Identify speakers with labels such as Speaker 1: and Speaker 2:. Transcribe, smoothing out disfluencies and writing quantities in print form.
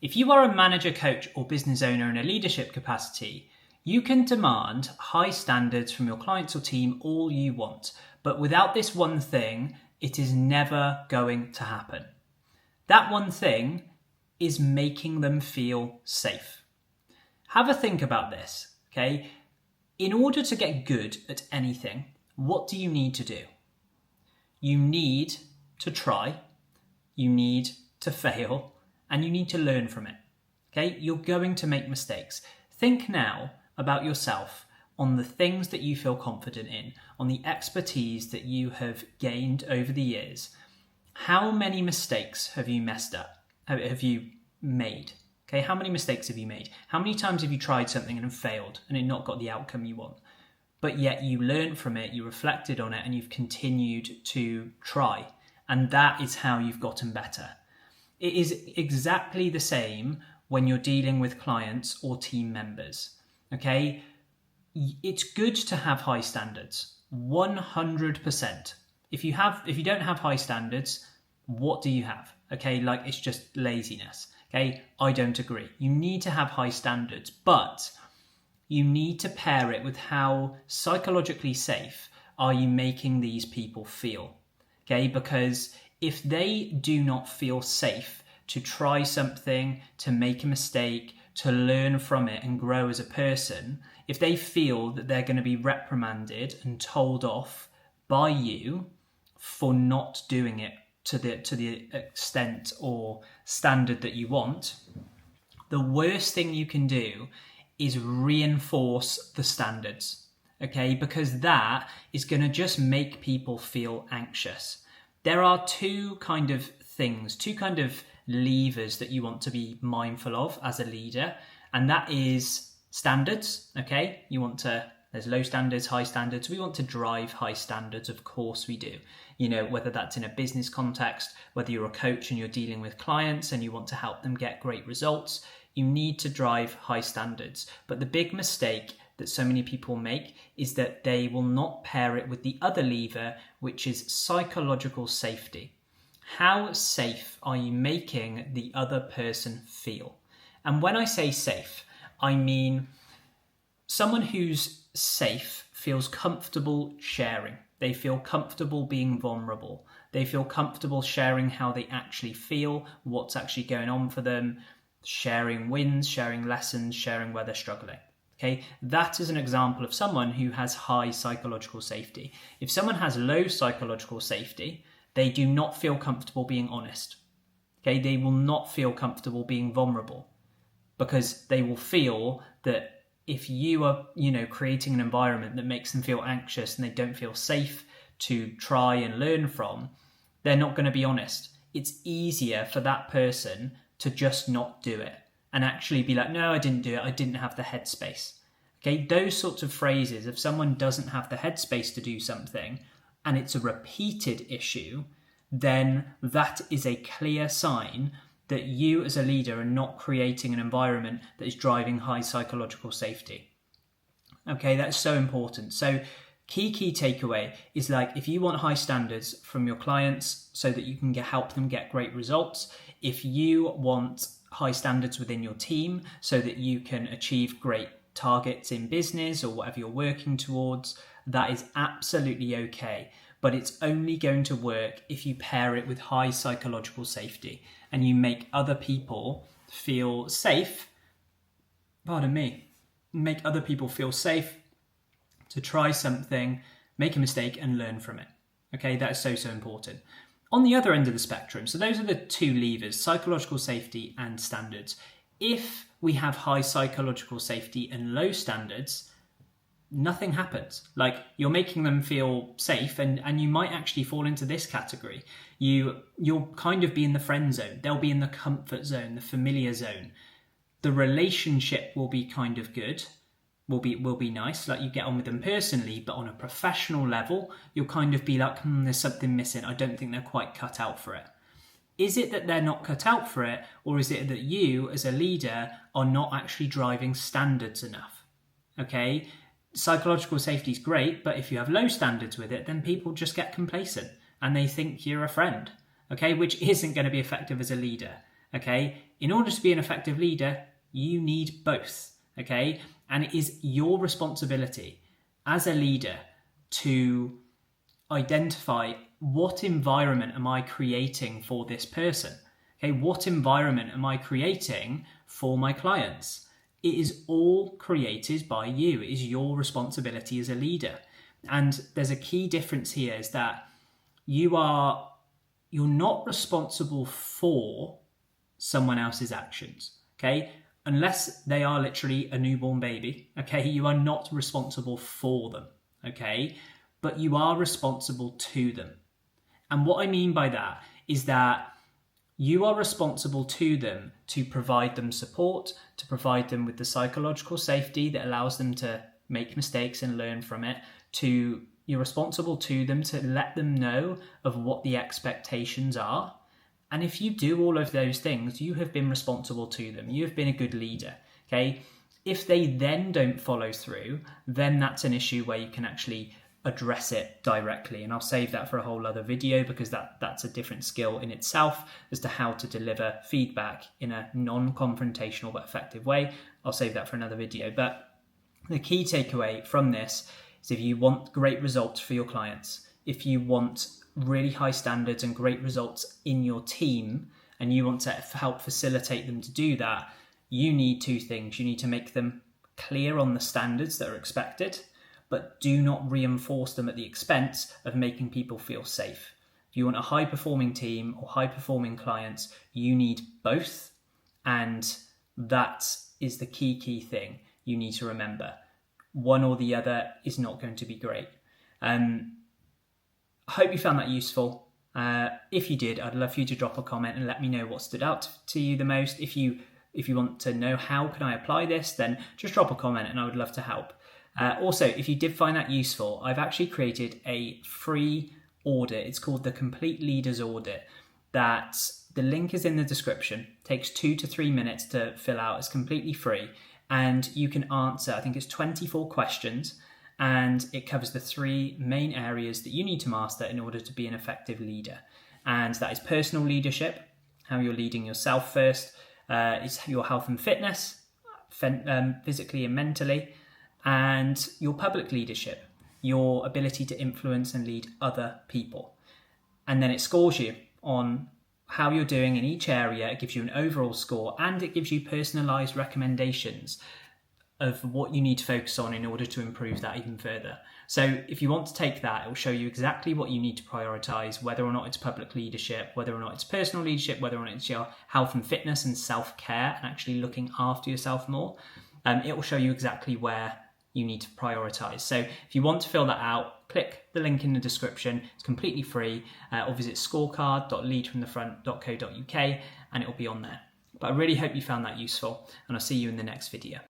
Speaker 1: If you are a manager, coach, or business owner in a leadership capacity, you can demand high standards from your clients or team all you want, but without this one thing, it is never going to happen. That one thing is making them feel safe. Have a think about this, okay? In order to get good at anything, what do you need to do? You need to try, you need to fail, and you need to learn from it, okay? You're going to make mistakes. Think now about yourself on the things that you feel confident in, on the expertise that you have gained over the years. How many mistakes have you messed up? Have you made? Okay, how many mistakes have you made? How many times have you tried something and failed and it not got the outcome you want? But yet you learned from it, you reflected on it, and you've continued to try. And that is how you've gotten better. It is exactly the same when you're dealing with clients or team members. Okay, it's good to have high standards, 100%. If you don't have high standards, what do you have? Okay, like it's just laziness. Okay, I don't agree. You need to have high standards, but you need to pair it with how psychologically safe are you making these people feel. Okay, because if they do not feel safe to try something, to make a mistake, to learn from it and grow as a person, if they feel that they're going to be reprimanded and told off by you for not doing it to the extent or standard that you want, the worst thing you can do is reinforce the standards, okay? Because that is going to just make people feel anxious. There are two kind of levers that you want to be mindful of as a leader, and that is standards, okay? There's low standards, high standards. We want to drive high standards, of course we do. You know, whether that's in a business context, whether you're a coach and you're dealing with clients and you want to help them get great results, you need to drive high standards. But the big mistake that so many people make is that they will not pair it with the other lever, which is psychological safety. How safe are you making the other person feel? And when I say safe, I mean someone who's safe feels comfortable sharing. They feel comfortable being vulnerable. They feel comfortable sharing how they actually feel, what's actually going on for them, sharing wins, sharing lessons, sharing where they're struggling. Okay, that is an example of someone who has high psychological safety. If someone has low psychological safety, they do not feel comfortable being honest. Okay, they will not feel comfortable being vulnerable because they will feel that if you are, creating an environment that makes them feel anxious and they don't feel safe to try and learn from, they're not going to be honest. It's easier for that person to just not do it and actually be like, no, I didn't do it. I didn't have the headspace. Okay, those sorts of phrases, if someone doesn't have the headspace to do something and it's a repeated issue, then that is a clear sign that you as a leader are not creating an environment that is driving high psychological safety. Okay, that's so important. So key takeaway is like, if you want high standards from your clients so that you can help them get great results, if you want high standards within your team so that you can achieve great targets in business or whatever you're working towards, that is absolutely okay. But it's only going to work if you pair it with high psychological safety and you make other people feel safe, make other people feel safe to try something, make a mistake and learn from it. Okay, that is so important. On the other end of the spectrum, so those are the two levers, psychological safety and standards. If we have high psychological safety and low standards, nothing happens. Like, you're making them feel safe and you might actually fall into this category. You'll kind of be in the friend zone. They'll be in the comfort zone, the familiar zone. The relationship will be kind of good, will be nice. Like, you get on with them personally, but on a professional level, you'll kind of be like, there's something missing. I don't think they're quite cut out for it. Is it that they're not cut out for it, or is it that you as a leader are not actually driving standards enough? Okay? Psychological safety is great, but if you have low standards with it, then people just get complacent and they think you're a friend, okay, which isn't going to be effective as a leader. okay? In order to be an effective leader, you need both, okay? And it is your responsibility as a leader to identify what environment am I creating for this person, okay? What environment am I creating for my clients? It is all created by you. It is your responsibility as a leader. And there's a key difference here is that you're not responsible for someone else's actions, okay? Unless they are literally a newborn baby, okay? You are not responsible for them, okay? But you are responsible to them. And what I mean by that is that you are responsible to them to provide them support, to provide them with the psychological safety that allows them to make mistakes and learn from it, you're responsible to them to let them know of what the expectations are. And if you do all of those things, you have been responsible to them. You have been a good leader, okay? If they then don't follow through, then that's an issue where you can actually address it directly. And I'll save that for a whole other video because that's a different skill in itself as to how to deliver feedback in a non-confrontational but effective way. I'll save that for another video. But the key takeaway from this is if you want great results for your clients, if you want really high standards and great results in your team, and you want to help facilitate them to do that, you need two things. You need to make them clear on the standards that are expected, but do not reinforce them at the expense of making people feel safe. If you want a high-performing team or high-performing clients, you need both, and that is the key thing you need to remember. One or the other is not going to be great. I hope you found that useful. If you did, I'd love for you to drop a comment and let me know what stood out to you the most. If you want to know how can I apply this, then just drop a comment and I would love to help. Also, if you did find that useful, I've actually created a free audit. It's called the Complete Leaders Audit. The link is in the description. It takes 2 to 3 minutes to fill out. It's completely free. And you can answer, I think it's 24 questions. And it covers the 3 main areas that you need to master in order to be an effective leader. And that is personal leadership, how you're leading yourself first. It's your health and fitness, physically and mentally. And your public leadership, your ability to influence and lead other people. And then it scores you on how you're doing in each area. It gives you an overall score and it gives you personalised recommendations of what you need to focus on in order to improve that even further. So if you want to take that, it will show you exactly what you need to prioritise, whether or not it's public leadership, whether or not it's personal leadership, whether or not it's your health and fitness and self-care and actually looking after yourself more. It will show you exactly where you need to prioritise. So if you want to fill that out, click the link in the description. It's completely free, or visit scorecard.leadfromthefront.co.uk and it will be on there. But I really hope you found that useful and I'll see you in the next video.